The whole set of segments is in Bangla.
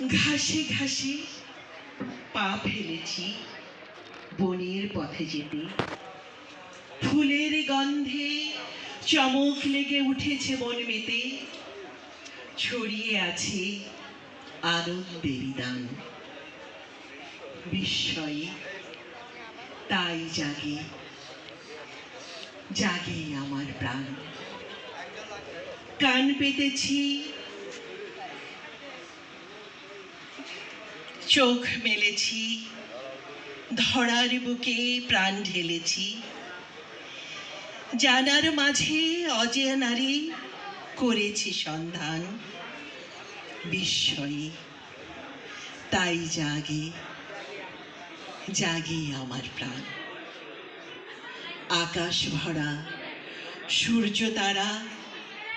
ঘাসে ঘাসে পা ফেলেছি বনের পথে যেতে, ফুলের গন্ধে চমক লেগে উঠেছে বন মেতে, ছড়িয়ে আছে আনন্দের দান। বিস্ময়ে তাই জাগে জাগে আমার প্রাণ। কান পেতেছি, চোখ মেলেছি, ধরার বুকে প্রাণ ঢেলেছি, জানার মাঝে অজানারে করেছি সন্ধান। বিস্ময়ে তাই জাগে জাগে আমার প্রাণ। আকাশ ভরা, সূর্য তারা,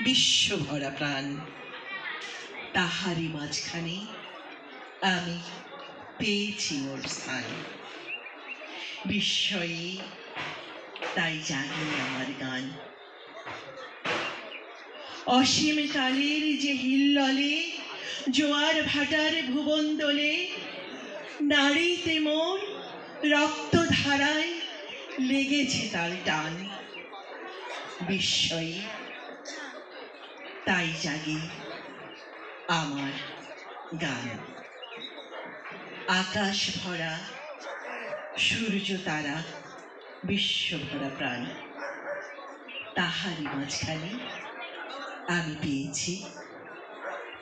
বিশ্ব ভরা প্রাণ, তাহারি মাঝখানে আমি পেয়েছি মোর স্থান। বিস্ময়ে তাই জাগে আমার গান। অসীম কালের যে হিল্ললে, জোয়ার ভাটার ভুবন দোলে, নারীতে মোর রক্ত ধারায় লেগেছে তার টান। বিস্ময়ে তাই জাগে আমার গান। আকাশ ভরা, সূর্য তারা, বিশ্ব ভরা প্রাণ, তাহারি মাঝখানে আমি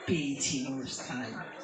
পেয়েছি মোর স্থান।